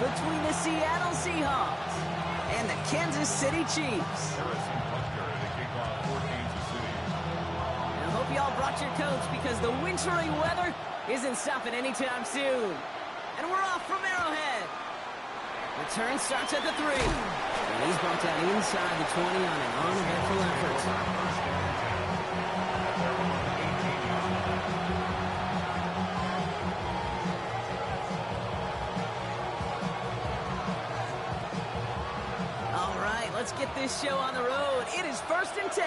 between the Seattle Seahawks and the Kansas City Chiefs. And I hope y'all brought your coats because the wintry weather isn't stopping anytime soon. And we're off from Arrowhead. Return starts at the 3. And he's bumped out inside the 20 on an uneventful effort. Let's get this show on the road. It is 1st and 10.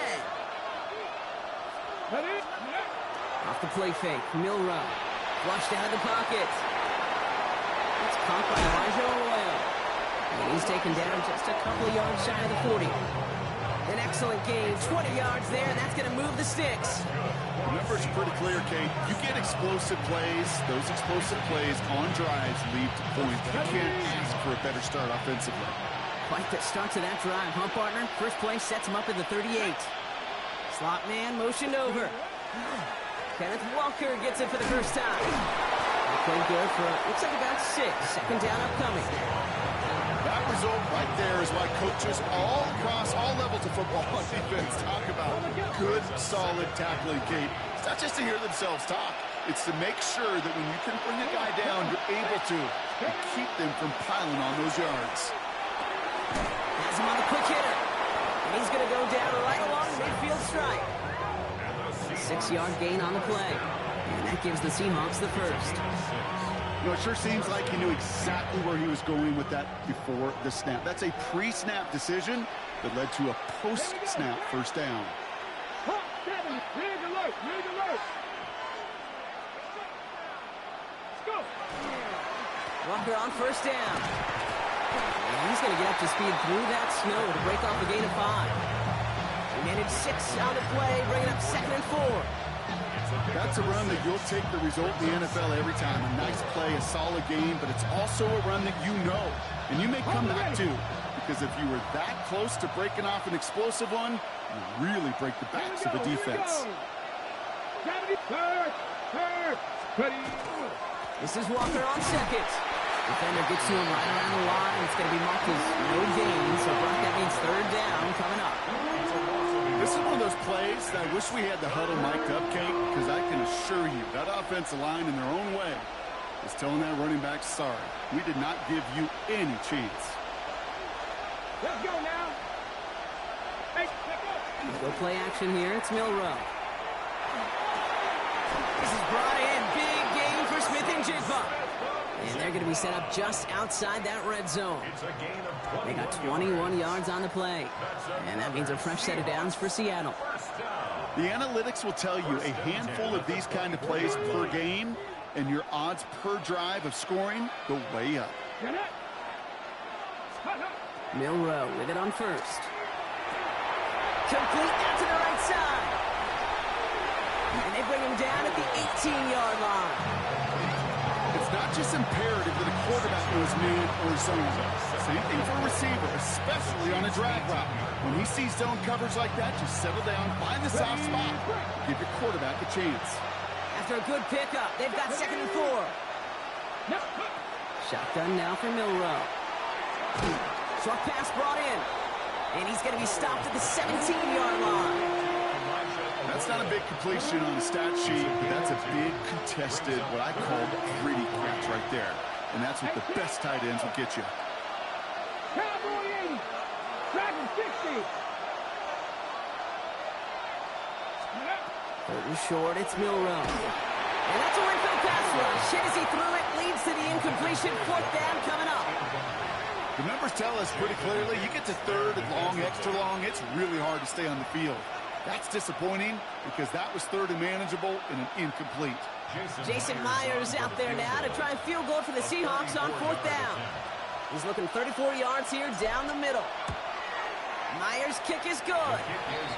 Off the play fake, Milrow. Flushed out of the pocket. It's caught by Elijah Arroyo. And he's taken down just a couple of yards shy of the 40. An excellent gain, 20 yards there, and that's going to move the sticks. The numbers are pretty clear, Kate. You get explosive plays. Those explosive plays on drives lead to points. You can't ask for a better start offensively. Quite the start to that drive, huh, partner? First play sets him up at the 38. Slot man motioned over. Kenneth Walker gets it for the first time. Played good for, looks like about 6. Second down upcoming. That result right there is why coaches all across all levels of football on defense talk about good, solid tackling, Kate. It's not just to hear themselves talk. It's to make sure that when you can bring a guy down, you're able to keep them from piling on those yards. Has him on the quick hitter. And he's going to go down right along the midfield stripe. 6-yard gain on the play. And that gives the Seahawks the first. You know, it sure seems like he knew exactly where he was going with that before the snap. That's a pre-snap decision that led to a post-snap first down. Walker on first down. And he's going to get up to speed through that snow to break off a gain of 5. He managed 6 on the play, bringing up 2nd and 4. That's a run that you'll take the result in the NFL every time. A nice play, a solid game, but it's also a run that you know. And you may come back to, because if you were that close to breaking off an explosive one, you really break the backs of the defense. This is Walker on second. Defender gets to him right around the line. It's going to be marked as no gain, so Brock, that means 3rd down coming up. This is one of those plays that I wish we had the huddle mic'd up, Kate, because I can assure you that offensive line in their own way is telling that running back, sorry, we did not give you any chance. Let's go now. Hey, go play action here. It's Milrow. This is brought in. Big gain for Smith and Jigba. And they're going to be set up just outside that red zone. They got 21 yards on the play. And that means a fresh set of downs for Seattle. The analytics will tell you a handful of these kind of plays per game, and your odds per drive of scoring go way up. Milrow with it on first. Complete out to the right side. And they bring him down at the 18-yard line. It's not just imperative that a quarterback knows man or zone. Same thing for a receiver, especially on a drag route. When he sees zone coverage like that, just settle down, find the soft spot, give your quarterback a chance. After a good pickup, they've got 2nd and 4. Shotgun now for Milrow. Short pass brought in. And he's going to be stopped at the 17-yard line. That's not a big completion on the stat sheet, but that's a big contested, what I call gritty catch right there. And that's what the best tight ends will get you. Cowboy 80. Dragon 60. 3rd and short, it's Milrow. And that's a Winfield pass rush. Hit as he threw it, leads to the incompletion. 4th down coming up. The numbers tell us pretty clearly, you get to 3rd and long, extra long, it's really hard to stay on the field. That's disappointing because that was 3rd and manageable and an incomplete. Jason Myers out there now to try and field goal for the Seahawks on 4th down. He's looking 34 yards here down the middle. Myers' kick is good.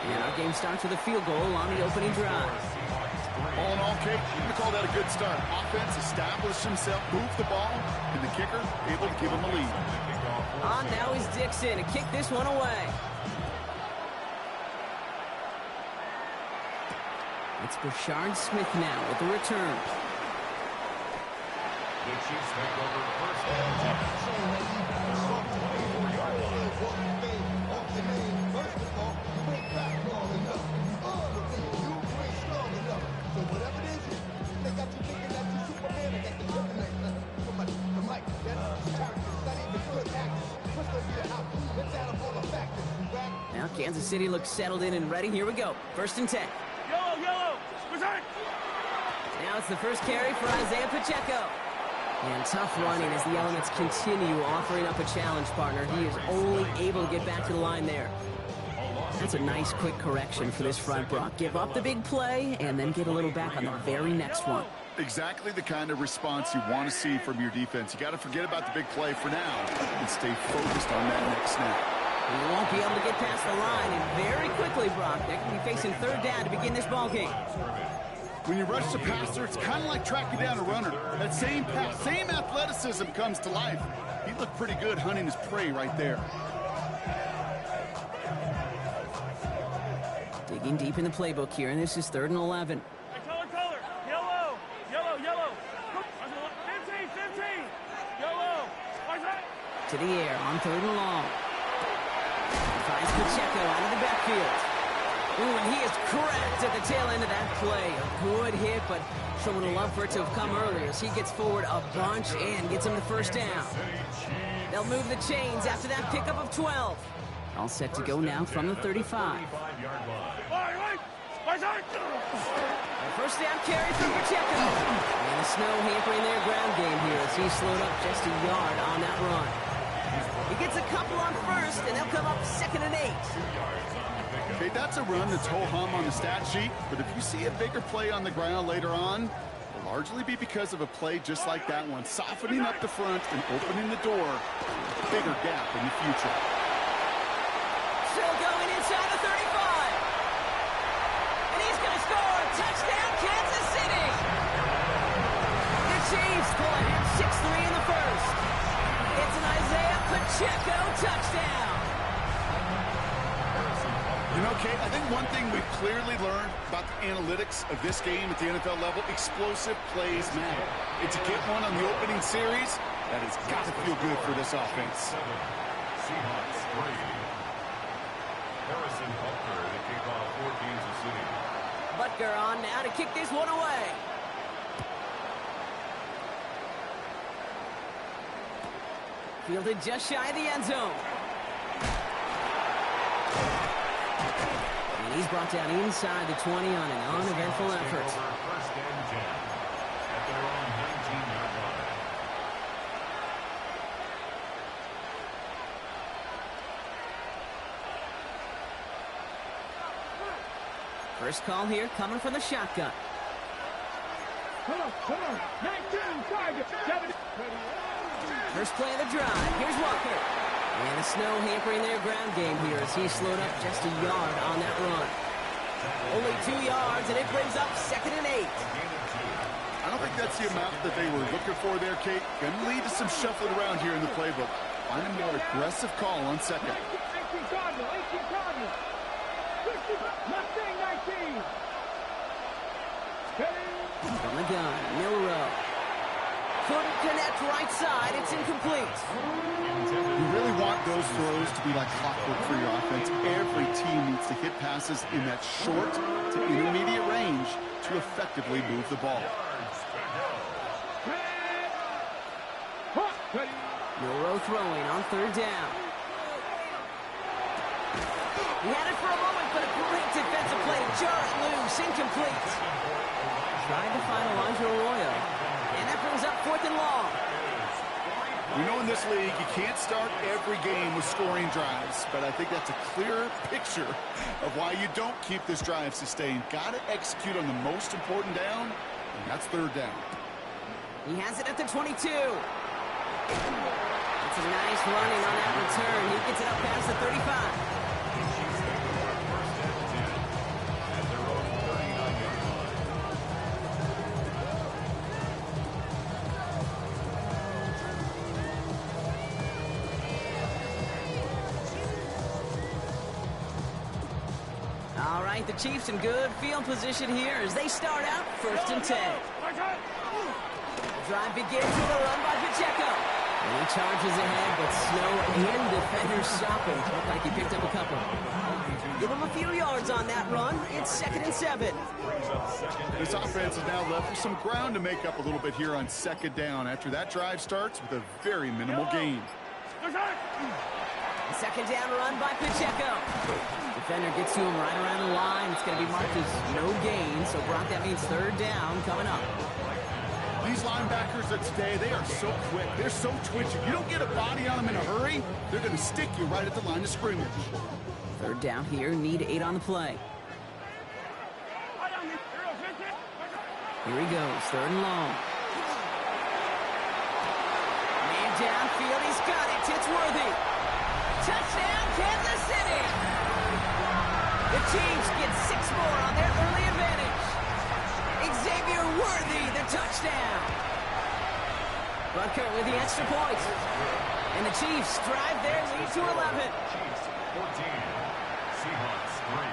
And our game starts with a field goal on the opening drive. All in all, Kate, I'm going to call that a good start. Offense established himself, moved the ball, and the kicker able to give him a lead. On now is Dixon to kick this one away. It's Brashard Smith now with the return. The Chiefs take over first and 10. Kansas City looks settled in and ready. Here we go. 1st and 10. Yellow, yellow. Present. Now it's the first carry for Isaiah Pacheco. And tough running as the Elements continue offering up a challenge partner. He is only able to get back to the line there. That's a nice quick correction for this front, Brock. Give up the big play and then get a little back on the very next one. Exactly the kind of response you want to see from your defense. You got to forget about the big play for now and stay focused on that next snap. He won't be able to get past the line, and very quickly, Brock, they're going to be facing 3rd down to begin this ball game. When you rush the passer, it's kind of like tracking down a runner. That same pass, same athleticism comes to life. He looked pretty good hunting his prey right there. Digging deep in the playbook here, and this is 3rd and 11. Color. Yellow, yellow, yellow. 15, 15. Yellow. To the air on 3rd and long. Finds Pacheco out of the backfield. Ooh, and he is cracked at the tail end of that play. A good hit, but someone would love for it to have come earlier as he gets forward a bunch and gets him the 1st down. They'll move the chains after that pickup of 12. All set to go now from the 35. A 1st down carry from Pacheco. And the snow hampering their ground game here as he slowed up just a yard on that run. He gets a couple on 1st, and they'll come up 2nd and 8. Okay, that's a run that's ho-hum on the stat sheet, but if you see a bigger play on the ground later on, it'll largely be because of a play just like that one, softening up the front and opening the door for a bigger gap in the future. Still going inside the 35. And he's going to score. Touchdown, Kansas City. The Chiefs pull ahead 6-3 in the 1st. It's an Isaiah Pacheco touchdown. You know, Kate, I think one thing we've clearly learned about the analytics of this game at the NFL level, explosive plays matter. And to get one on the opening series, that has got to feel good for this offense. Seahawks 3. Harrison Butker to kick off for Kansas City. Butker on now to kick this one away. Fielded just shy of the end zone. And he's brought down inside the 20 on an uneventful effort. 1st and 10 at their own 19-yard line. First call here coming from the shotgun. Come on. 19, target. 7. First play of the drive. Here's Walker. And the snow hampering their ground game here as he slowed up just a yard on that run. Only 2 yards, and it brings up 2nd and 8. I don't think that's the amount that they were looking for there, Kate. Going to lead to some shuffling around here in the playbook. Find a more aggressive call on 2nd. 18 Cardinal. 18 Cardinal. 60, Mustang 19. From the gun, Milrow. Couldn't connect right side. It's incomplete. You really want those throws to be like clockwork for your offense. Every team needs to hit passes in that short to intermediate range to effectively move the ball. Milrow throwing on 3rd down. He had it for a moment, but a great defensive play to jar it loose. Incomplete. Tried to find Elijah Arroyo. And that brings up 4th and long. We know in this league you can't start every game with scoring drives, but I think that's a clear picture of why you don't keep this drive sustained. Got to execute on the most important down, and that's 3rd down. He has it at the 22. It's a nice running on that return. He gets it up past the 35. All right, the Chiefs in good field position here as they start out 1st and 10. Drive begins with a run by Pacheco. And he charges ahead, but snow and defenders stop him. Looked like he picked up a couple. Give him a few yards on that run. It's 2nd and 7. This offense is now left with some ground to make up a little bit here on 2nd down after that drive starts with a very minimal gain. Second down run by Pacheco. Defender gets to him right around the line. It's going to be marked as no gain, so Brock, that means third down coming up. These linebackers of today, they are so quick. They're so twitchy. You don't get a body on them in a hurry, they're going to stick you right at the line of scrimmage. Third down here, need 8 on the play. Here he goes, third and long. Man downfield, he's got it. It's Worthy. Touchdown, Kansas City! The Chiefs get 6 more on their early advantage. Xavier Worthy, the touchdown. Butker with the extra point. And the Chiefs drive their lead to 11. Chiefs 14, Seahawks 3.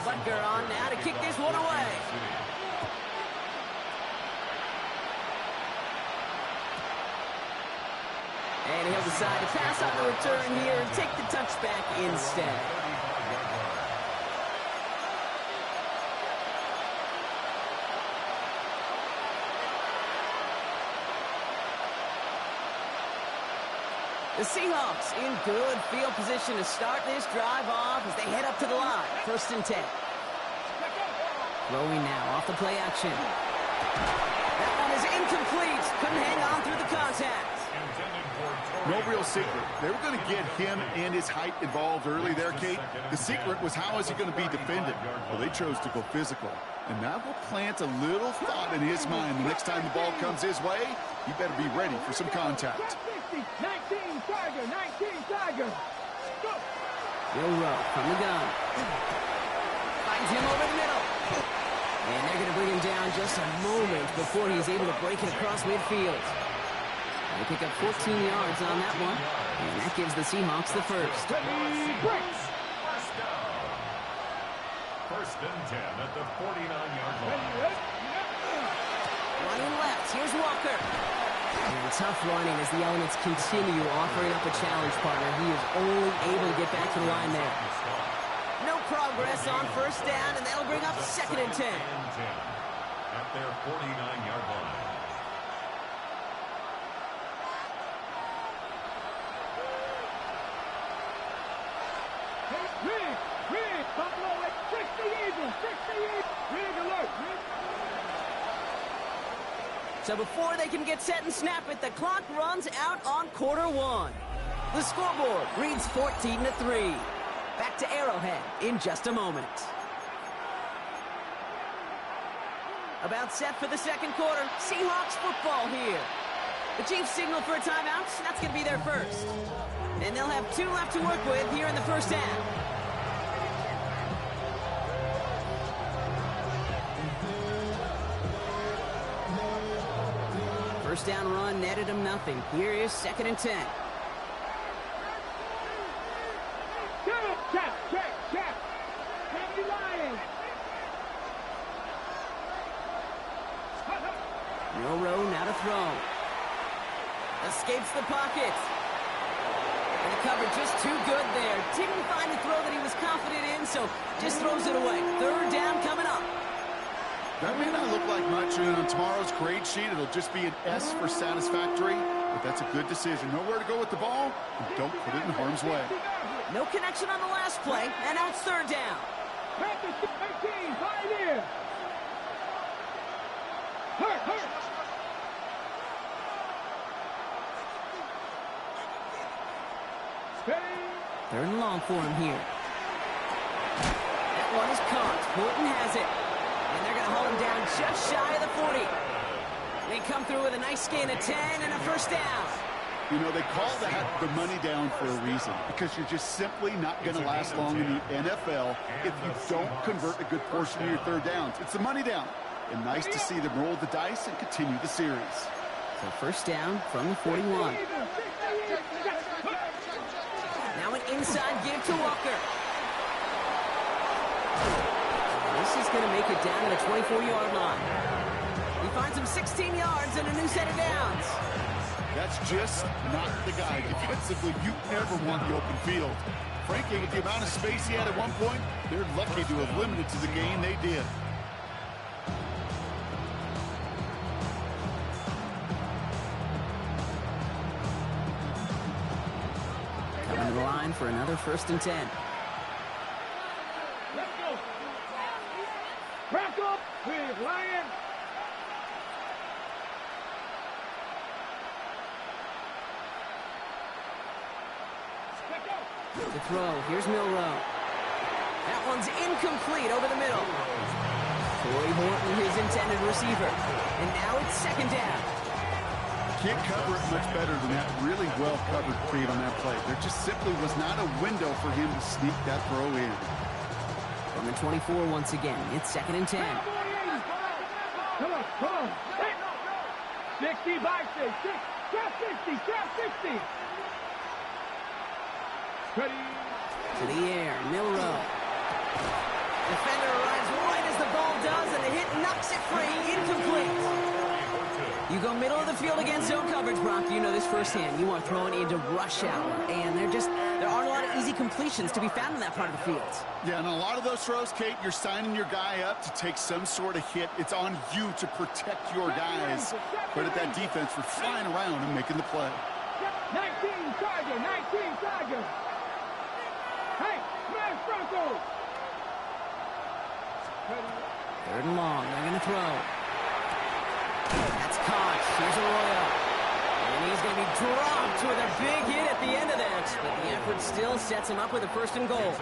Butker on now to kick this one away. And he'll decide to pass on the return here and take the touchback instead. The Seahawks in good field position to start this drive off as they head up to the line. First and 10. Throwing now off the play action. That one is incomplete. Couldn't hang on through the contact. No real secret. They were going to get him and his height involved early there, Kate. The secret was, how is he going to be defended? Well, they chose to go physical. And that will plant a little thought in his mind. The next time the ball comes his way, he better be ready for some contact. 19 Tiger, 19 Tiger. Go. Will Rowe from the gun. Finds him over the middle. And they're going to bring him down just a moment before he's able to break it across midfield. They pick up 14 yards on that one, and that gives the Seahawks the first. First and 10 at the 49-yard line. Running left, here's Walker. And tough running as the elements continue offering up a challenge partner. He is only able to get back to the line there. No progress on first down, and that'll bring up second and 10. At their 49-yard line. Rig, Buffalo at 60 Eagles, 60 Eagles. Rig alert, So before they can get set and snap it, the clock runs out on quarter one. The scoreboard reads 14-3. Back to Arrowhead in just a moment. About set for the second quarter. Seahawks football here. The Chiefs signal for a timeout. That's going to be their first. And they'll have 2 left to work with here in the first half. First down run netted him nothing. Here is second and 10. Check. Can't lying. Rowe now to throw. Escapes the pocket. And the cover just too good there. Didn't find a throw that he was confident in, so just throws it away. Third down coming up. That may not look like much on tomorrow's grade sheet. It'll just be an S for satisfactory, but that's a good decision. Nowhere to go with the ball, and don't put it in harm's way. No connection on the last play, and now it's third down. Practice 13, Pioneer. Hurt. Third and long for him here. That one is caught. Morton has it. And they're going to hold him down just shy of the 40. They come through with a nice gain of 10 and a first down. You know, they call that the money down for a reason, because you're just simply not going to last long in the NFL if you don't convert a good portion of your third downs. It's the money down. And nice to see them roll the dice and continue the series. So first down from the 41. Now an inside give to Walker. This is going to make it down to the 24-yard line. He finds him 16 yards and a new set of downs. That's just not the guy. Defensively, you never want the open field. Frankly, with the amount of space he had at one point, they're lucky to have limited to the game they did. line for another 1st and 10. Let's go. Crack up with Lion. To throw, here's Milrow. That one's incomplete over the middle. Corey Horton, his intended receiver. And now it's 2nd down. Can't cover it much better than that. Really well covered, Creed, on that play. There just simply was not a window for him to sneak that throw in. From the 24 once again, it's 2nd and 10. Come on. 60 by 6. Trap 60. Ready. To the air, Milrow. Defender arrives right as the ball does, and the hit knocks it free. Incomplete. You go middle of the field against zone coverage, Brock. You know this firsthand. You want to throw it into rush hour, and there aren't a lot of easy completions to be found in that part of the field. Yeah, and a lot of those throws, Kate, you're signing your guy up to take some sort of hit. It's on you to protect your guys. Credit that defense for flying around and making the play. 19 Tiger. Hey, smash Bronco. 3rd and long. They're going to throw. That's caught. Here's Arroyo. And he's going to be dropped with a big hit at the end of this. But the effort still sets him up with a 1st and goal.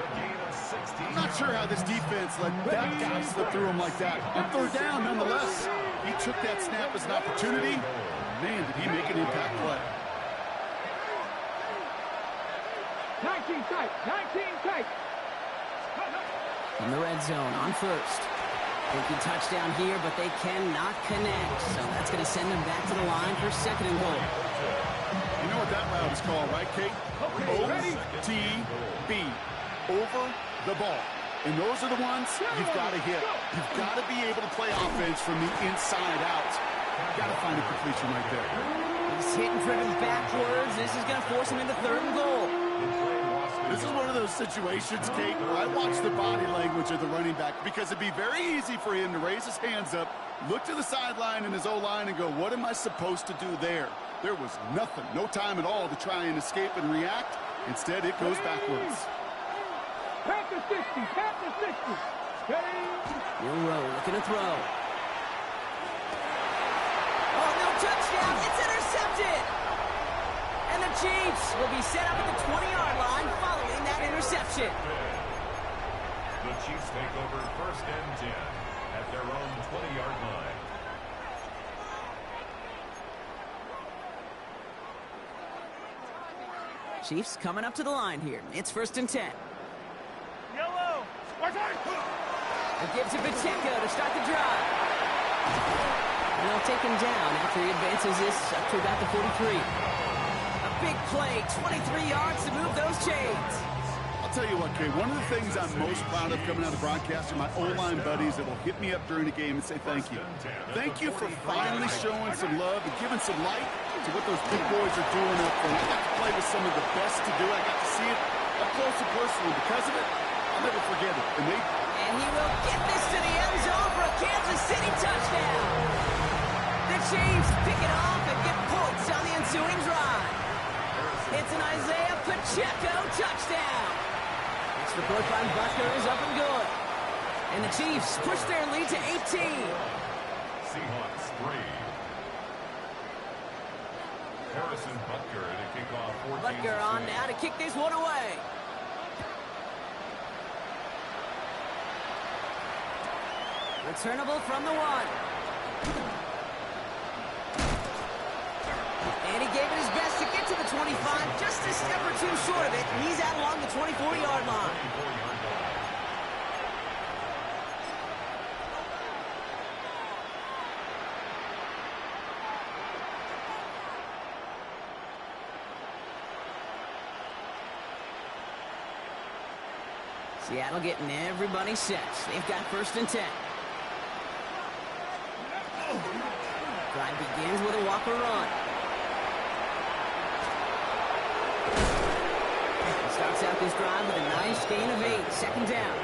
I'm not sure how this defense let that guy slip through him like that. On 3rd down, nonetheless. He took that snap as an opportunity. Man, did he make an impact play. 19 tight. In the red zone on 1st. Thinking touchdown here, but they cannot connect. So that's going to send them back to the line for 2nd and goal. You know what that route is called, right, Kate? OTB. Over the ball. And those are the ones you've got to hit. You've got to be able to play offense from the inside out. Got to find a completion right there. He's hit and driven backwards. This is going to force him into 3rd and goal. This is one of those situations, Kate, where I watch the body language of the running back because it'd be very easy for him to raise his hands up, look to the sideline in his O-line and go, what am I supposed to do there? There was nothing, no time at all to try and escape and react. Instead, it goes backwards. Tap to 60. Milrow looking to throw. Oh, no touchdown. It's intercepted. And the Chiefs will be set up at the 20-yard line following that interception. The Chiefs take over 1st and 10 at their own 20-yard line. Chiefs coming up to the line here. It's 1st and 10. Yellow. A give to Pacheco to start the drive. And they'll take him down after he advances this up to about the 43. Big play, 23 yards to move those chains. I'll tell you what, Kay, one of the things I'm most proud of coming out of the broadcast are my O-line buddies that will hit me up during the game and say thank you. Thank you for finally showing some love and giving some light to what those big boys are doing up there. I got to play with some of the best to do it. I got to see it up close and personal. Because of it, I'll never forget it. And he will get this to the end zone for a Kansas City touchdown. The Chiefs pick it off and get points on the ensuing drive. It's an Isaiah Pacheco touchdown. Extra point by Butker is up and good. And the Chiefs push their lead to 18. Seahawks 3. Harrison Butker to kick off 14. Butker on now to kick this one away. Returnable from the 1. And he gave it his best to get to the 25, just a step or 2 short of it. He's out along the 24-yard line. Seattle getting everybody set. They've got 1st and 10. Drive begins with a Walker run. Starts out this drive with a nice gain of 8. 2nd down.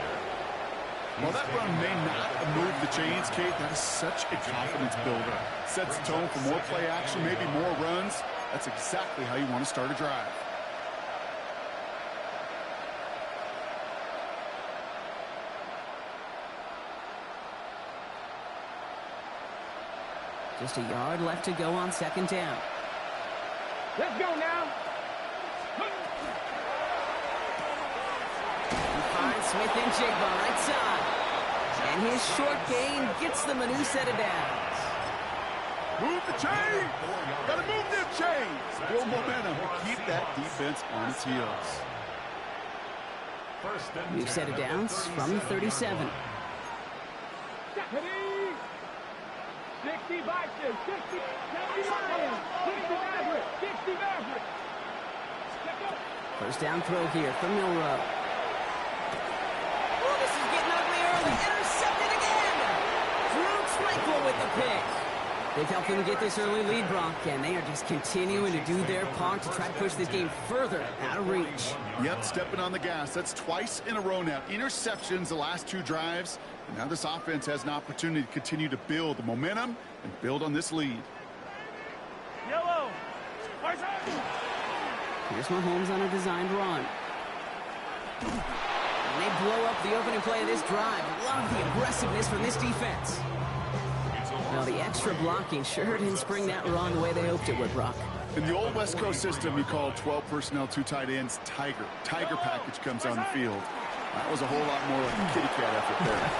Well, that run may not have moved the chains, Kate. That is such a confidence builder. Sets the tone for more play action, maybe more runs. That's exactly how you want to start a drive. Just a yard left to go on second down. Let's go now. He finds Smith and Jigba right side. And his short gain gets them a new set of downs. Move the chain. Got to move them chains. Build momentum. Keep that defense on its heels. New set of downs from the 37. 60 Vikings, 60, 70 Lions, 60 Mavericks, 60 Mavericks. First down throw here from Milrow. Oh, this is getting ugly early. Intercepted again. Drew Tranquil with the pick. They've helped them get this early lead, Brock, and they are just continuing to do their part to try to push this game further out of reach. Yep, stepping on the gas. That's twice in a row now. Interceptions the last 2 drives. And now this offense has an opportunity to continue to build the momentum and build on this lead. Yellow. Here's Mahomes on a designed run. And they blow up the opening play of this drive. Love the aggressiveness from this defense. Now, the extra blocking sure didn't spring that run the way they hoped it would, Brock. In the old West Coast system, you call 12 personnel, 2 tight ends, Tiger. Tiger package comes on the field. That was a whole lot more like a kitty cat effort there.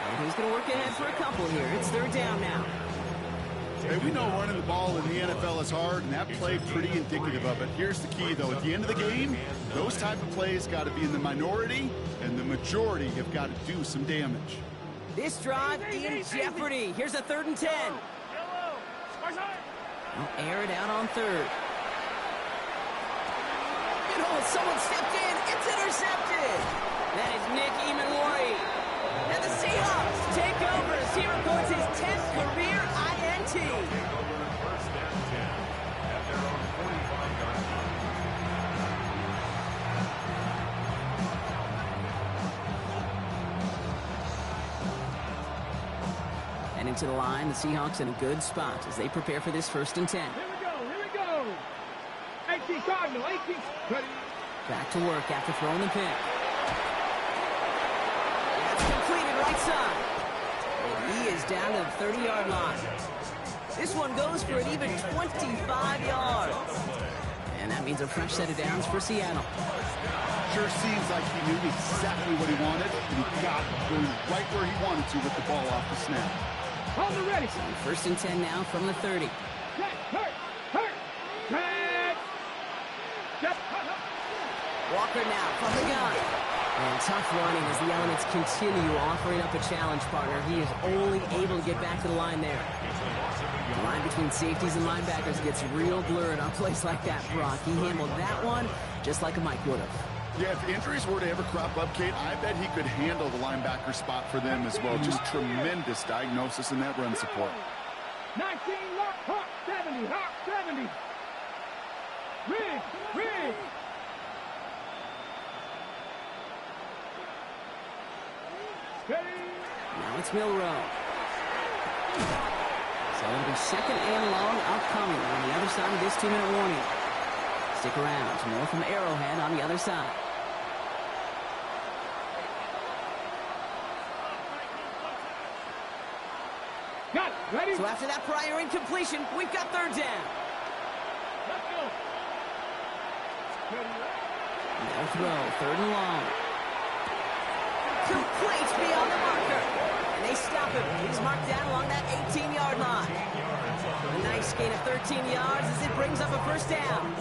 And he's going to work ahead for a couple here. It's third down now. Hey, we know running the ball in the NFL is hard, and that play pretty indicative of it. Here's the key, though. At the end of the game, those type of plays got to be in the minority, and the majority have got to do some damage. This drive in jeopardy. Here's a 3rd and 10. They'll air it out on 3rd. Someone stepped in. It's intercepted. That is Nick Emanwari. And the Seahawks take over as he records his 10th career INT. First and 10 at their own 45-yard line. And into the line, the Seahawks in a good spot as they prepare for this 1st and 10. Here we go. 18 Cardinal, 18. Ready. Back to work after throwing the pick. That's completed right side. And he is down to the 30-yard line. This one goes for an even 25 yards. And that means a fresh set of downs for Seattle. Sure seems like he knew exactly what he wanted, and he got it going right where he wanted to with the ball off the snap. Hold it ready. So 1st and 10 now from the 30. Walker now from the gun. And tough running as the elements continue offering up a challenge partner. He is only able to get back to the line there. The line between safeties and linebackers gets real blurred on plays like that, Brock. He handled that one just like a Mike would have. Yeah, if injuries were to ever crop up, Kate, I bet he could handle the linebacker spot for them as well. Just tremendous diagnosis in that run support. 19, Hawk 70, Hawk 70. Rig. Now it's Milrow. So it'll be 2nd and long upcoming on the other side of this 2-minute warning. Stick around. More from Arrowhead on the other side. Got it. Ready? So after that prior incompletion, we've got 3rd down. Let's go. No throw. 3rd and long. Complete beyond the marker. And they stop him. He's marked down along that 18-yard line. A nice gain of 13 yards as it brings up a 1st down.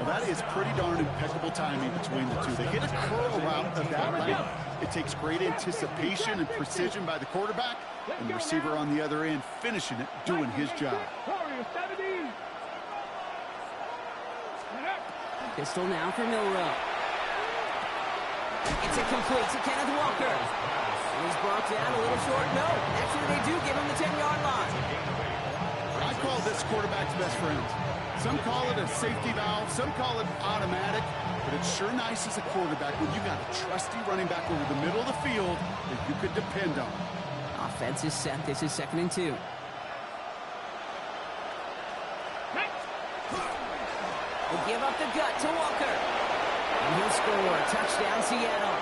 Well, that is pretty darn impeccable timing between the two. They hit a curl route of that length. It takes great anticipation and precision by the quarterback, and the receiver on the other end finishing it, doing his job. Pistol now for Milrow. It's incomplete to Kenneth Walker. And he's brought down a little short. No, actually they do give him the 10-yard line. I call this quarterback's best friend. Some call it a safety valve, some call it automatic, but it's sure nice as a quarterback when you got a trusty running back over the middle of the field that you could depend on. Offense is set. This is 2nd and 2. Will give up the gut to Walker. And he'll score. Touchdown, Seattle.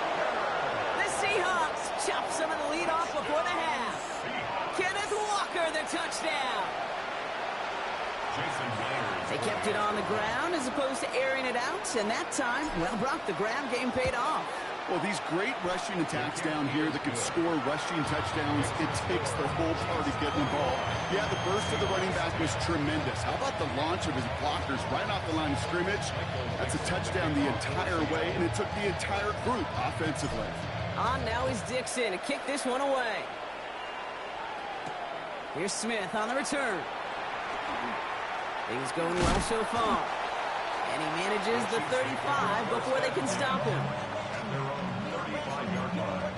The Seahawks chop some of the lead off before the half. Kenneth Walker another touchdown. Jason Myers. They kept it on the ground as opposed to airing it out, and that time, well, Brock, the ground game paid off. Well, these great rushing attacks down here that can score rushing touchdowns, it takes the whole party getting involved. Yeah, the burst of the running back was tremendous. How about the launch of his blockers right off the line of scrimmage? That's a touchdown the entire way, and it took the entire group offensively. On now is Dixon to kick this one away. Here's Smith on the return. Things going well so far. And he manages the 35 before they can stop him. At their own 35-yard line.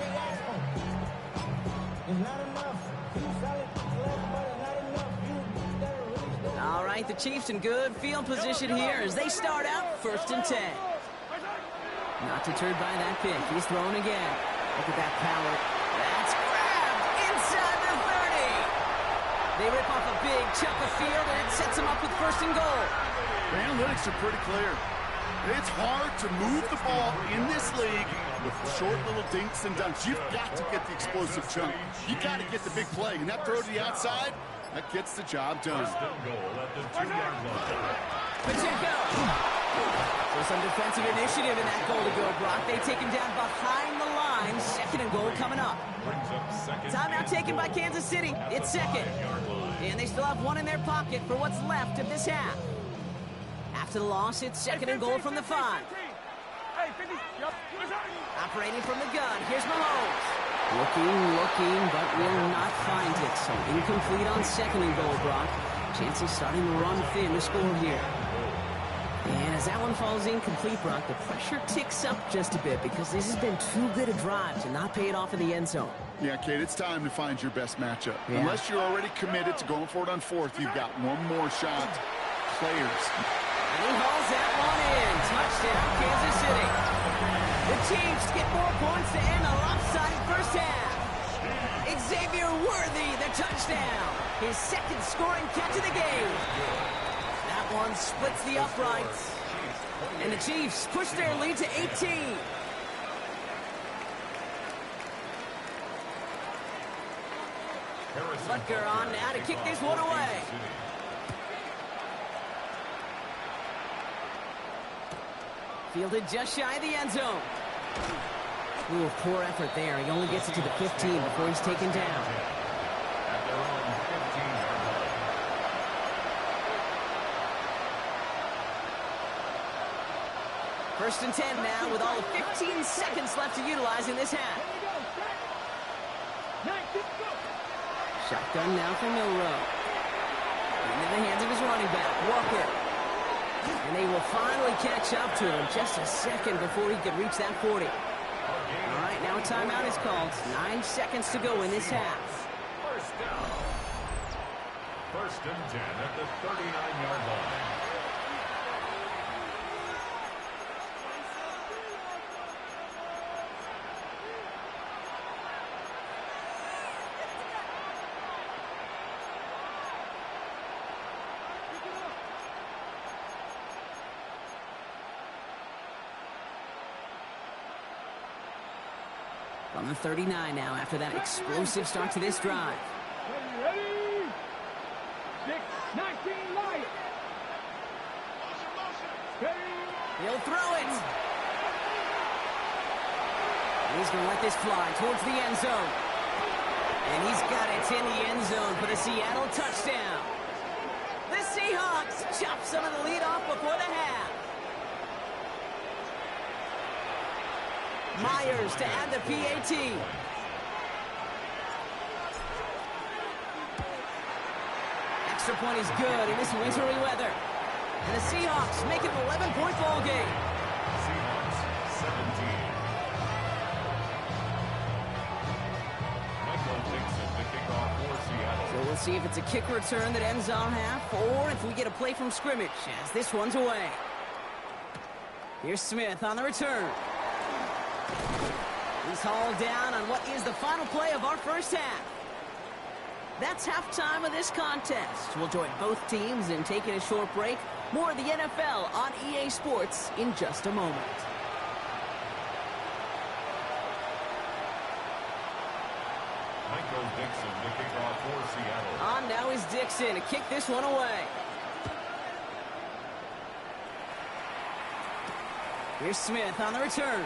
All right, the Chiefs in good field position here as they start out 1st and 10. Not deterred by that pick. He's thrown again. Look at that power. That's grabbed inside the 30. They rip off a big chunk of field, and it sets them up with 1st and goal. The analytics are pretty clear. It's hard to move the ball in this league with short little dinks and dunks. You've got to get the explosive chunk. You got to get the big play, and that throw to the outside, that gets the job done. 1st and goal at the 2-yard line. Pacheco. So some defensive initiative in that goal to go, Brock. They take him down behind the line. 2nd and goal coming up. Brings up 2nd. Timeout taken by Kansas City. It's 2nd. And they still have one in their pocket for what's left of this half. After the loss, it's 2nd and goal from the 5. Operating from the gun. Here's Mahomes. Looking, but will not find it. So incomplete on 2nd and goal, Brock. Chances starting to run thin to score here. And as that one falls incomplete, Brock, the pressure ticks up just a bit because this has been too good a drive to not pay it off in the end zone. Yeah, Kate, it's time to find your best matchup. Yeah. Unless you're already committed to going for it on 4th, you've got one more shot. Players. And he hauls that one in. Touchdown, Kansas City. The Chiefs get more points to end a lopsided first half. Xavier Worthy, the touchdown. His 2nd scoring catch of the game. That one splits the uprights. And the Chiefs push their lead to 18. Butker on now to kick this one away. Fielded just shy of the end zone. Ooh, poor effort there. He only gets it to the 15 before he's taken down. At their own 15-yard line. 1st and 10 now with all of 15 seconds left to utilize in this half. Shotgun now for Milrow. Into the hands of his running back, Walker. And they will finally catch up to him just a second before he could reach that 40. All right, now a timeout is called. 9 seconds to go in this half. 1st down. 1st and 10 at the 39-yard line. On the 39 now after that explosive start to this drive. Ready? 6, 19, light. He'll throw it. He's going to let this fly towards the end zone. And he's got it in the end zone for the Seattle touchdown. The Seahawks chop some of the lead off before the half. Myers to add the PAT. Extra point is good in this wintry weather. And the Seahawks make it an 11-point ball game. Seahawks 17. Michael Dixon to kick off for Seattle. So we'll see if it's a kick return that ends on half or if we get a play from scrimmage as this one's away. Here's Smith on the return. He's hauled down on what is the final play of our first half. That's halftime of this contest. We'll join both teams in taking a short break. More of the NFL on EA Sports in just a moment. Michael Dixon to kick off for Seattle. On now Dixon to kick this one away. Here's Smith on the return.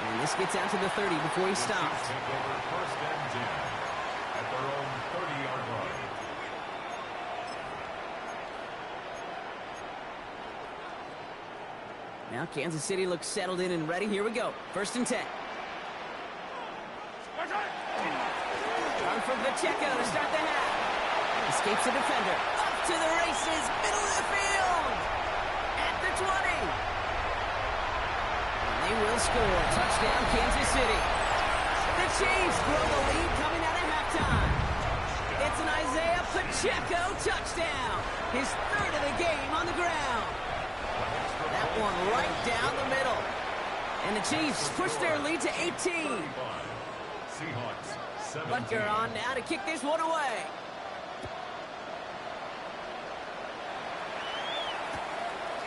And this gets out to the 30 before he stops. Take over first and 10 at their own 30-yard line. Now Kansas City looks settled in and ready. Here we go. First and 10. Run from Pacheco to start the half. Escapes the defender. Up to the races. Middle of the field. At the 20. And they will score. Touchdown, Kansas City. The Chiefs grow the lead coming out of halftime. It's an Isaiah Pacheco touchdown. His third of the game on the ground. That one right down the middle. And the Chiefs push their lead to 18. Seahawks 17. Butker on now to kick this one away.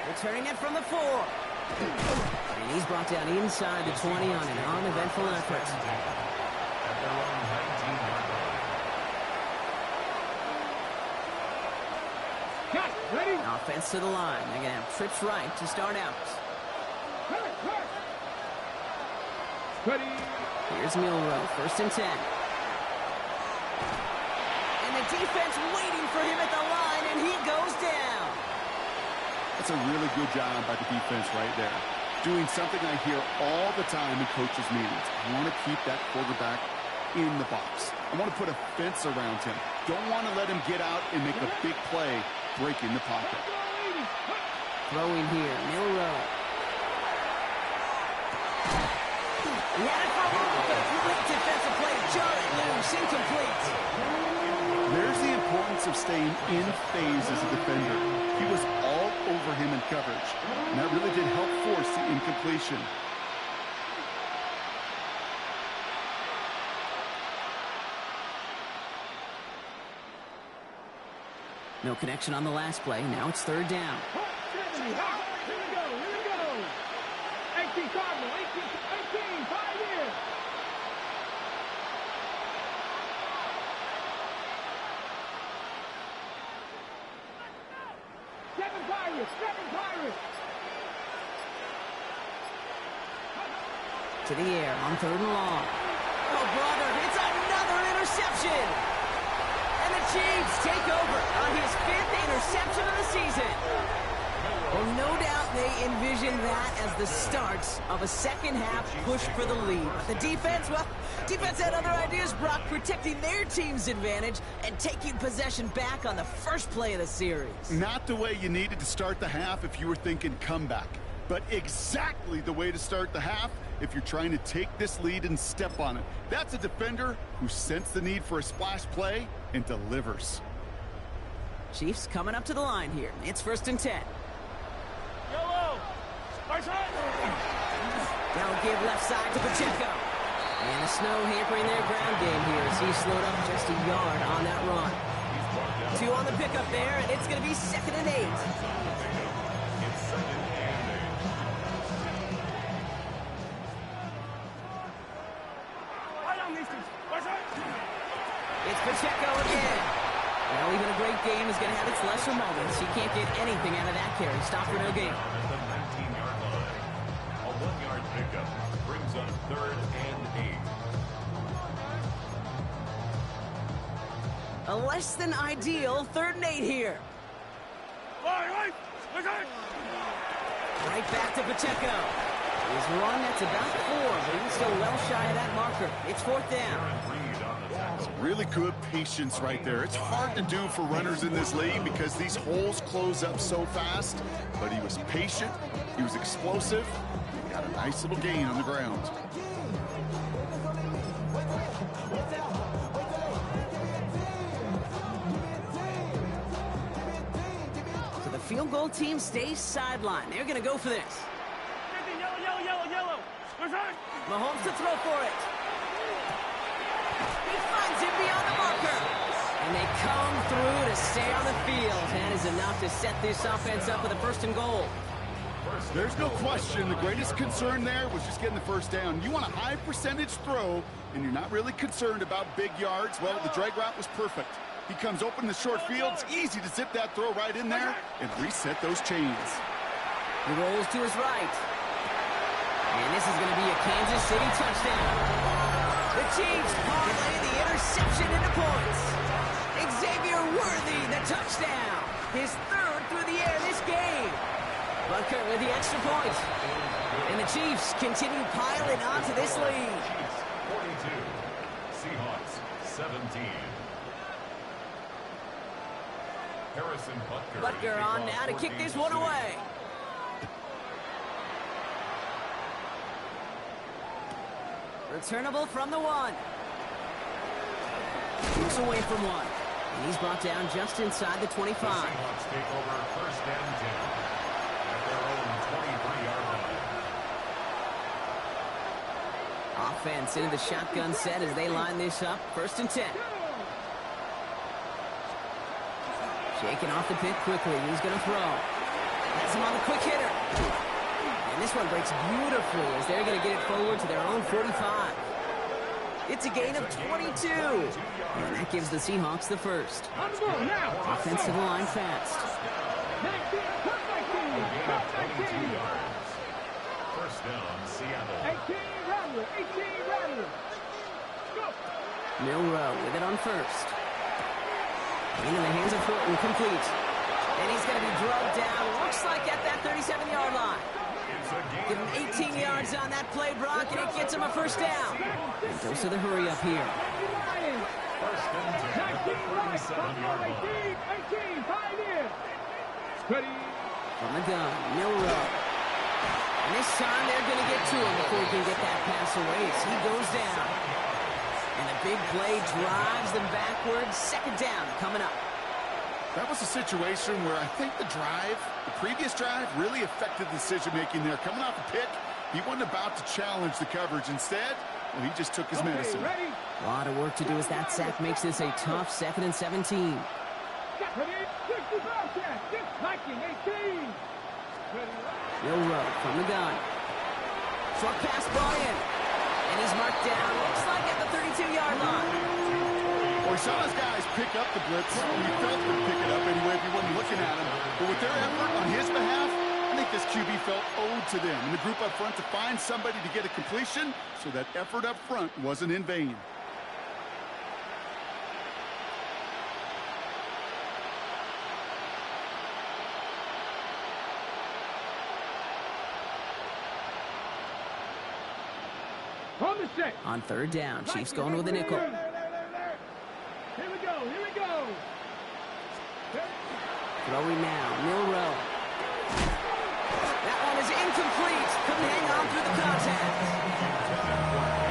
Returning it from the 4. And he's brought down inside the 20 on an uneventful effort. At their own 19-yard line. Cut. Ready? Offense to the line. They're going to have trips right to start out. Cut. Ready. Here's Milrow, first and 10. And the defense waiting for him at the line, and he goes down. That's a really good job by the defense right there. Doing something I hear all the time in coaches' meetings. I want to keep that quarterback in the box. I want to put a fence around him. Don't want to let him get out and make a big play, breaking the pocket. Throwing here, Milrow. He had it for a moment, but a great defensive play. Jarred loose, incomplete. There's the importance of staying in phase as a defender. He was all over him in coverage, and that really did help force the incompletion. No connection on the last play. Now it's third down. 70. Here we go. 18 Cardinal. 18. 5 years. Seven Pirates. To the air on third and long. Oh, brother, it's another interception. And the Chiefs take over on his 5th interception of the season. Well, no doubt they envision that as the start of a second-half push for the lead. But the defense, well, defense had other ideas, Brock, protecting their team's advantage and taking possession back on the first play of the series. Not the way you needed to start the half if you were thinking comeback, but exactly the way to start the half if you're trying to take this lead and step on it. That's a defender who sensed the need for a splash play and delivers. Chiefs coming up to the line here. It's first and 10. Yellow. They'll give left side to Pacheco. And the snow hampering their ground game here as he slowed up just a yard on that run. 2 on the pickup there, and it's going to be 2nd and 8. It's 2nd and 8. It's Pacheco again. Well, even a great game is going to have its lesser moments. He can't get anything out of that carry. Stop for no gain. At the 19-yard line. A 1-yard pickup brings up 3rd and 8. A less than ideal 3rd and 8 here. Right back to Pacheco. He's run that's about 4, but he's still well shy of that marker. It's 4th down. Really good patience right there. It's hard to do for runners in this league because these holes close up so fast, but he was patient, he was explosive, he got a nice little gain on the ground. So the field goal team stays sidelined. They're going to go for this. Yellow. Mahomes to throw for it. He finds it beyond the marker. And they come through to stay on the field. That is enough to set this offense up with a 1st and goal. There's no question. The greatest concern there was just getting the first down. You want a high percentage throw, and you're not really concerned about big yards. Well, the drag route was perfect. He comes open in the short field. It's easy to zip that throw right in there and reset those chains. He rolls to his right. And this is going to be a Kansas City touchdown. The Chiefs parlay the interception into points. Xavier Worthy, the touchdown. His third through the air this game. Butker with the extra point. And the Chiefs continue piling onto this lead. Chiefs 42, Seahawks 17. Harrison Butker on now to kick this one away. Returnable from the 1. Moves away from 1. And he's brought down just inside the 25. The Seahawks take over first and 10 at their own 23-yard line. Offense into the shotgun set as they line this up. First and 10. Shaking off the pick quickly. He's going to throw. Has him on the quick hitter. And this one breaks beautifully as they're going to get it forward to their own 45. It's a gain of 22. And that gives the Seahawks the first. Offense to the line fast. First down, Seattle. 18 Rattler. Milrow with it on first. Into the hands of Horton, complete. And he's going to be drugged down, looks like at that 37-yard line. Give him 18 yards on that play, Brock, and it gets him a first down. And goes to the hurry up here. First and 10 at the 37-yard line. 18, pioneer. From the gun, Milrow. And this time they're going to get to him before he can get that pass away as he goes down. And the big play drives them backwards. Second down coming up. That was a situation where I think the previous drive, really affected the decision-making there. Coming off the pick, he wasn't about to challenge the coverage. Instead, well, he just took his medicine. A lot of work to do as that sack makes this a tough 2nd and 17. Milrow from the gun. Short pass brought in. And he's marked down. Looks like at the 32-yard line. Well, he saw his guys pick up the blitz, and he felt them pick it up anyway if he wasn't looking at him. But with their effort on his behalf, I think this QB felt owed to them. And the group up front to find somebody to get a completion, so that effort up front wasn't in vain. On third down, Chiefs going with a nickel. Here we go. Throwing now, Milrow. That one is incomplete. Couldn't hang on through the contact.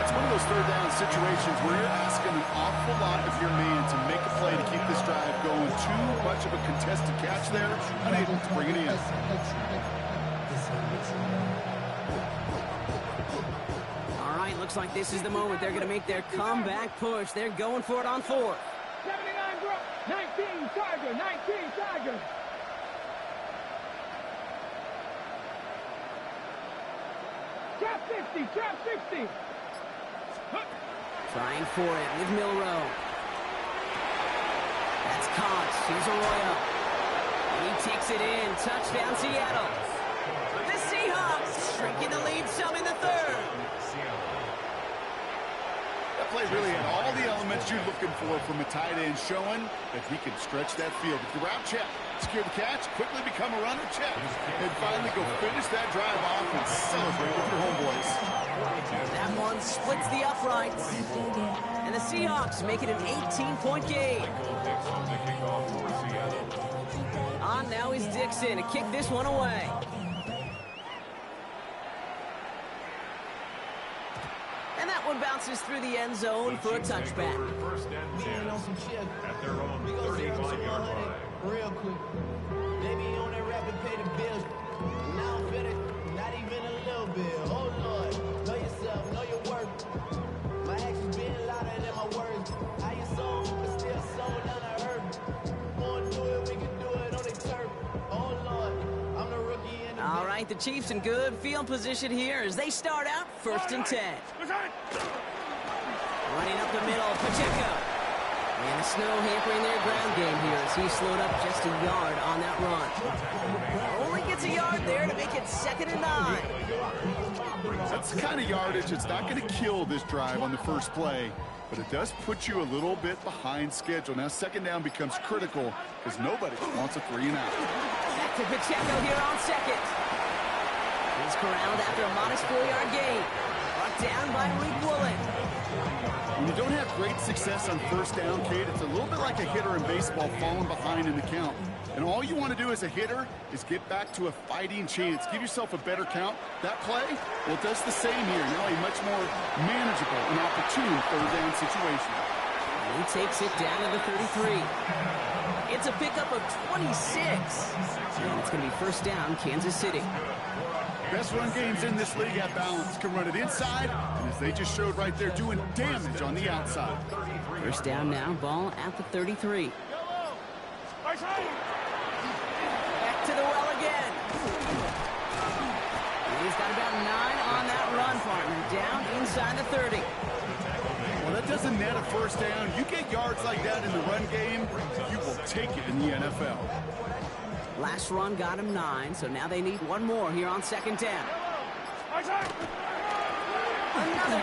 It's one of those third down situations where you're asking an awful lot of your man to make a play to keep this drive going. Too much of a contested catch there, unable to bring it in. Looks like this is the moment they're going to make their comeback push. They're going for it on 4th. 79 drop, 19 Tiger. Trap 60. Trying for it with Milrow. That's caught. Here's Arroyo. And he takes it in. Touchdown, Seattle. The Seahawks shrinking the lead some in the 3rd. That play really had all the elements you're looking for from a tight end, showing that he can stretch that field. With the route check, secure the catch, quickly become a runner check, and finally go finish that drive off and celebrate with your homeboys. That one splits the uprights. And the Seahawks make it an 18-point game. On now is Dixon to kick this one away. And that one bounces through the end zone for a touchback. First and 10 at their own 35-yard line. Real quick. They be on that rapid pay the bills. Now I'm finished. Not even a little bit. Oh, Lord. Know yourself. Know your worth. My actions being louder than my words. How you sold, but still sold unheard. Wanna do it, we can do it on the turf. Oh, Lord. I'm the rookie in the right. The Chiefs in good field position here as they start out 1st and 10. Running up the middle, Pacheco. And the snow hampering their ground game here as he slowed up just a yard on that run. Only gets a yard there to make it 2nd and 9. That's the kind of yardage that's not going to kill this drive on the first play, but it does put you a little bit behind schedule. Now 2nd down becomes critical because nobody wants a 3 and out. Back to Pacheco here on 2nd. He's corralled after a modest 4-yard gain. Brought down by Malik Woolen. When you don't have great success on 1st down, Kate, it's a little bit like a hitter in baseball falling behind in the count. And all you want to do as a hitter is get back to a fighting chance. Give yourself a better count. That play, well, it does the same here. Now a much more manageable and opportune 3rd down situation. And he takes it down to the 33. It's a pickup of 26. And it's going to be 1st down, Kansas City. Best run games in this league at balance. Can run it inside, and as they just showed right there, doing damage on the outside. 1st down now, ball at the 33. Back to the well again. And he's got about 9 on that run, partner. Down inside the 30. Well, that doesn't net a 1st down. You get yards like that in the run game, you will take it in the NFL. Last run got him 9, so now they need 1 more here on 2nd down. Another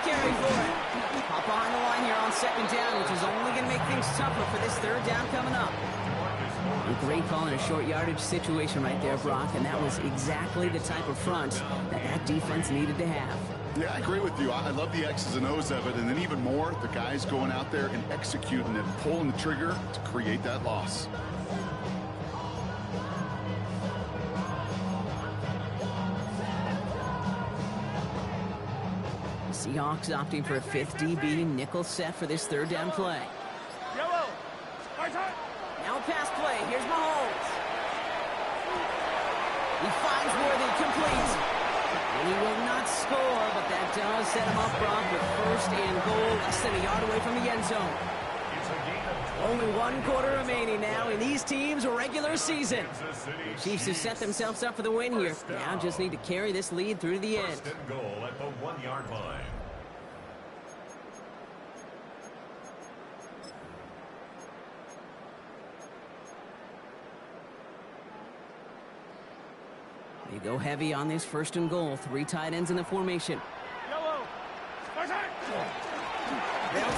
carry for it. Hop behind the line here on 2nd down, which is only going to make things tougher for this 3rd down coming up. A great call in a short yardage situation right there, Brock, and that was exactly the type of front that defense needed to have. Yeah, I agree with you. I love the X's and O's of it, and then even more, the guys going out there and executing it, pulling the trigger to create that loss. Seahawks opting for a 5th DB nickel set for this 3rd down play. Now a pass play. Here's Mahomes. He finds Worthy, complete. And he will not score, but that does set him up, Brock, with 1st and goal, less than a yard away from the end zone. Only 1 quarter remaining now in these teams' regular season. The Chiefs have set themselves up for the win here. Now just need to carry this lead through to the end. 1st and goal at the 1-yard line. They go heavy on this 1st and goal. 3 tight ends in the formation. They'll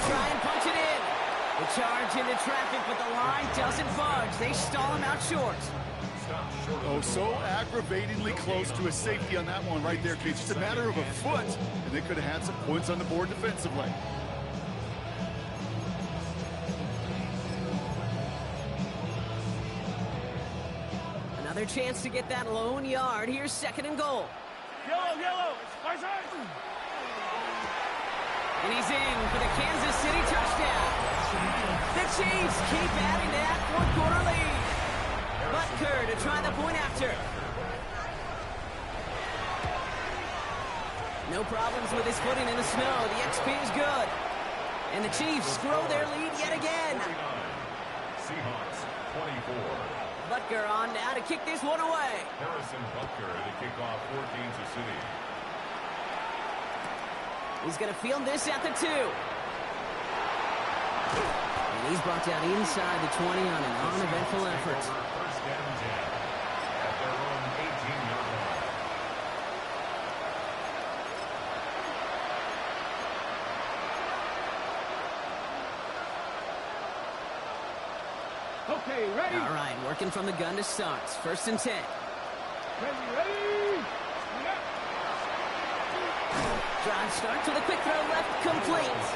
try and punch it in. The charge into traffic, but the line doesn't budge. They stall him out short. Oh, so aggravatingly close to a safety on that one right there, Kate. Just a matter of a foot, and they could have had some points on the board defensively. Another chance to get that lone yard. Here's 2nd and goal. And he's in for the Kansas City touchdown. The Chiefs keep adding to that 4th quarter lead. Butker to try the point after. No problems with his footing in the snow. The XP is good. And the Chiefs grow their lead yet again. Seahawks 24. Butker on now to kick this one away. Harrison Butker to kick off for Kansas City. He's going to field this at the 2. And he's brought down inside the 20 on an uneventful effort. 1st and 10 at their own 18-yard line. Okay, ready? All right, working from the gun to start. 1st and 10. Ready? Drive starts with a quick throw left, complete.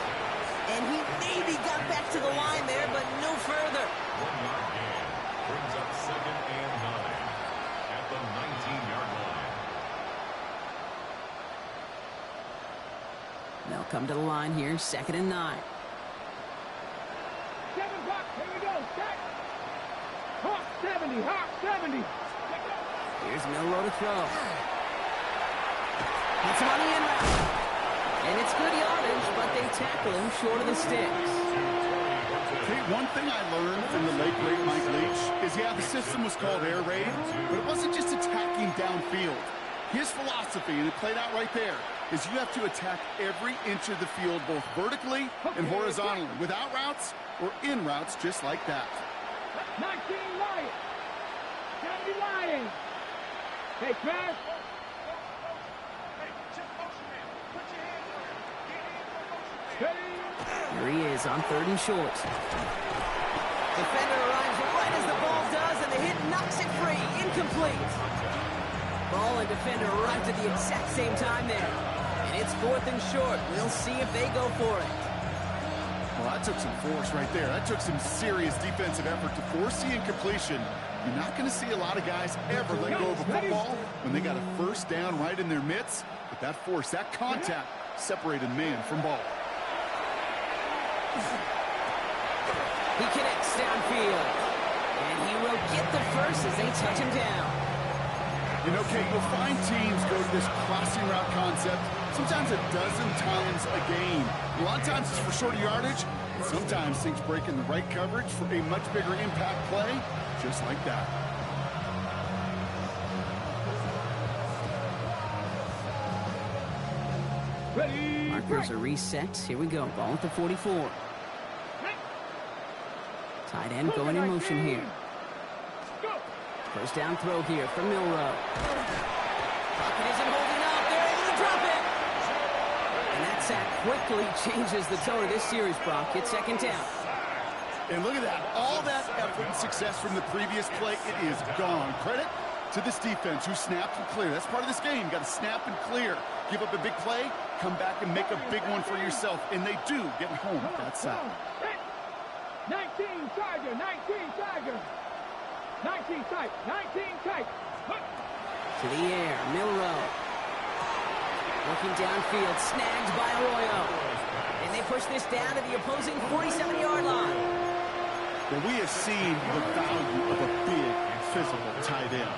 And he maybe got back to the line there, but no further. 1-yard gain brings up 2nd and 9 at the 19-yard line. They'll come to the line here, 2nd and 9. 7 o'clock, here we go, set. Hawk 70, Hawk 70. Here's Milrow to throw. That's him on the end route. And it's good yardage, but they tackle him short of the sticks. Kate, one thing I learned from the late, great Mike Leach is, yeah, the system was called air raid, but it wasn't just attacking downfield. His philosophy, and it played out right there, is you have to attack every inch of the field, both vertically and horizontally, with out routes or in routes just like that. 19 Lions. 70 Lions. Hey, Trav. Here he is on 3rd and short. Defender arrives right as the ball does, and the hit knocks it free. Incomplete. Ball and defender arrived at the exact same time there. And it's 4th and short. We'll see if they go for it. Well, that took some force right there. That took some serious defensive effort to force the incompletion. You're not going to see a lot of guys ever let go of a football when they got a first down right in their midst. But that force, that contact, separated man from ball. He connects downfield. And he will get the first as they touch him down. You know, Kate, you'll find teams go to this crossing route concept sometimes a dozen times a game. A lot of times it's for shorter yardage. Sometimes things break in the right coverage for a much bigger impact play, just like that. Markers are reset. Here we go. Ball at the 44. Tight end going in motion here. First down throw here from Milrow. Pocket isn't holding up. They're able to drop it. And that sack quickly changes the tone of this series, Brock. It's 2nd down. And look at that. All that effort and success from the previous play, it is gone. Credit to this defense who snapped and cleared. That's part of this game. You got to snap and clear. Give up a big play, come back and make a big one for yourself. And they do get home with that sack. 19 Tiger, 19 Tiger. 19 tight, 19 tight. To the air, Milrow. Looking downfield, snagged by Arroyo. And they push this down to the opposing 47-yard line. Well, we have seen the value of a big physical tight end.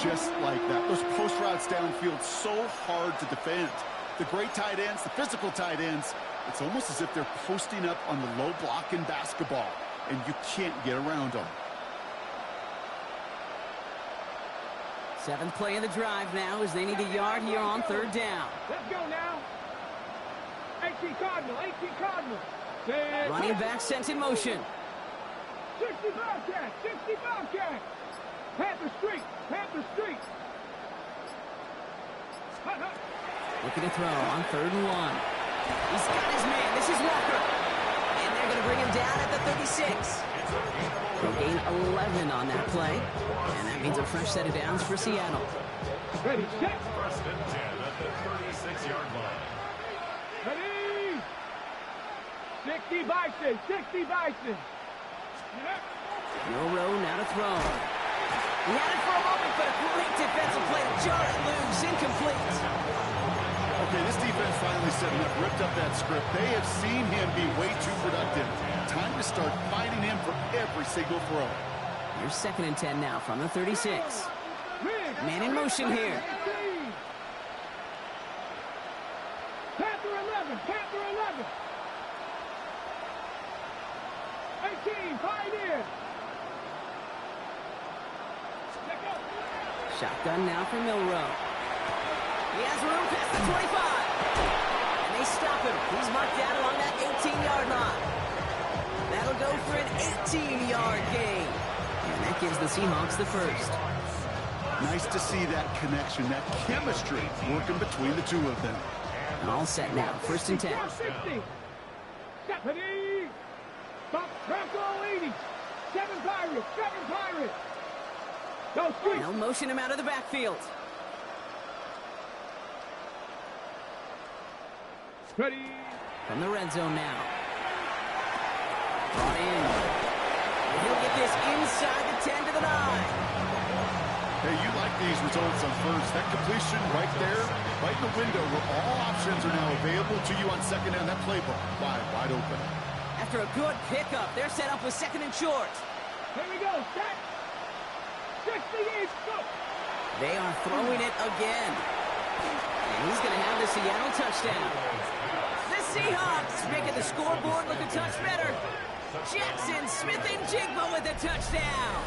Just like that. Those post routes downfield, so hard to defend. The great tight ends, the physical tight ends, it's almost as if they're posting up on the low block in basketball, and you can't get around them. 7th play of the drive now as they need a yard here on 3rd down. Let's go now. 18 Cardinal, 18 Cardinal. Running back sent in motion. 60 Bobcat, 60 Bobcat. Panther Street, Panther Street. Looking to throw on 3rd and 1. He's got his man. This is Walker. And they're going to bring him down at the 36. They'll gain 11 on that play. And that means a fresh set of downs for Seattle. Ready, set. 1st and 10 at the 36-yard line. Ready. 60 Bison, 60 Bison. Milrow now to throw. He had it for a moment, but a great defensive play to jar it loose. Incomplete. Okay, this defense finally set enough, ripped up that script. They have seen him be way too productive. Time to start fighting him for every single throw. Here's 2nd and 10 now from the 36. Man in motion here. Panther 11, Panther 11. 18, Pioneer. Shotgun now for Milrow. He has room past the 25. And they stop him. He's marked down along that 18-yard line. That'll go for an 18-yard gain. And that gives the Seahawks the first. Nice to see that connection, that chemistry working between the two of them. All set now. 1st and 10. 60. Stephanie. Bronco 80. 7 Pirates, 7 Pirates. Go street. They'll motion him out of the backfield. Ready. From the red zone now. Brought in. And he'll get this inside the 10 to the 9. Hey, you like these results on first. That completion right there, right in the window where all options are now available to you on 2nd down. That playbook wide open. After a good pickup, they're set up with 2nd and short. Here we go. Set. 60 each. Go. They are throwing it again. And he's going to have the Seattle touchdown. The Seahawks making the scoreboard look a touch better. Jackson Smith and Jigba with a touchdown.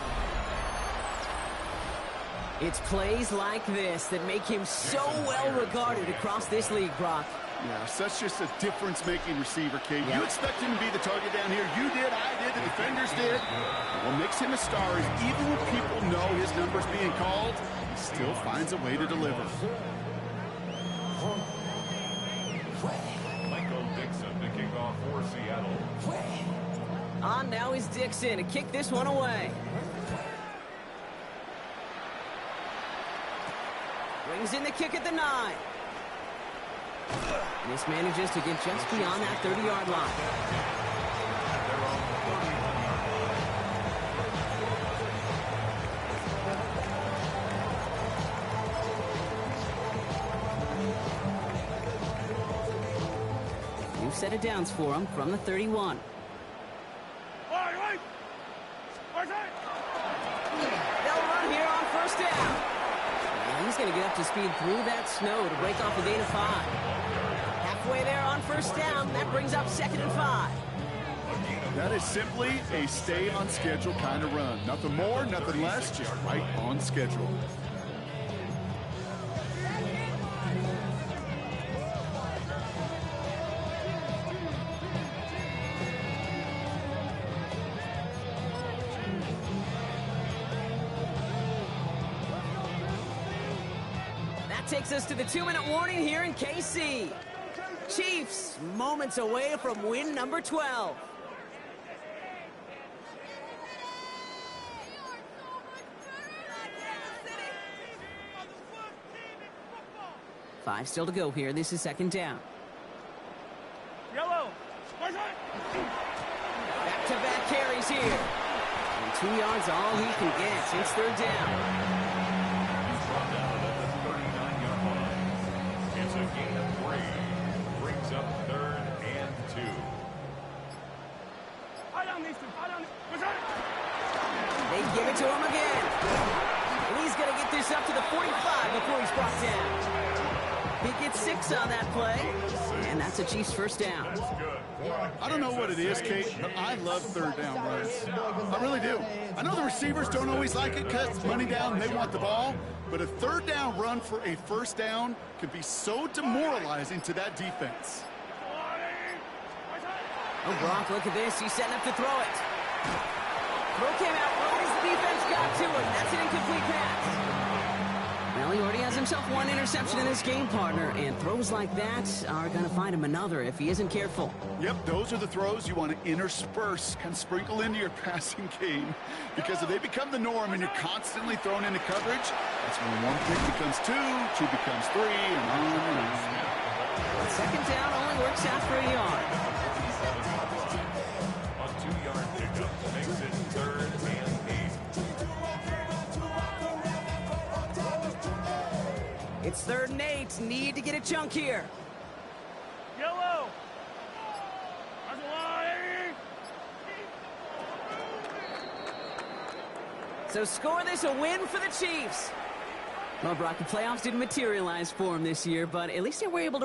It's plays like this that make him so well regarded across this league, Brock. Yeah, such just a difference-making receiver, Kate. Yeah. You expect him to be the target down here. You did, I did, the defenders did. What makes him a star is even when people know his number's being called, he still finds a way to deliver. Michael Dixon to kick off for Seattle. On now is Dixon to kick this one away. Brings in the kick at the 9. This manages to get just beyond that 30-yard line. At their own 31 yard line. New set of downs for him from the 31. They'll run here on first down. And he's going to get up to speed through that snow to break off a gain of 5. Halfway there on first down. That brings up 2nd and 5. That is simply a stay-on-schedule kind of run. Nothing more, nothing less, just right on schedule. Takes us to the 2-minute warning here in KC. Chiefs moments away from win number 12. Five still to go here. This is 2nd down. Yellow. Back-to-back carries here. And 2 yards all he can get. It's 3rd down. It's a gain of 3. Brings up 3rd and 2. They give it to him again. And he's going to get this up to the 45 before he's brought down. He gets 6 on that play. And that's a Chiefs first down. I don't know what it is, Kate, but I love 3rd down runs. I really do. I know the receivers don't always like it because money down, they want the ball. But a 3rd down run for a first down can be so demoralizing to that defense. Oh, Brock, look at this. He's setting up to throw it. Throw came out right as the defense got to him. That's an incomplete pass. Well, he already has himself 1 interception in this game, partner, and throws like that are going to find him another if he isn't careful. Yep, those are the throws you want to intersperse, kind of sprinkle into your passing game, because if they become the norm and you're constantly thrown into coverage, that's when 1 pick becomes 2, 2 becomes 3, and on and on. 2nd down only works out for a yard. A 2-yard pickup makes it 3rd and 8. It's 3rd and 8. Need to get a chunk here. Yellow. So score this a win for the Chiefs. Well, Brock, the playoffs didn't materialize for him this year, but at least they were able to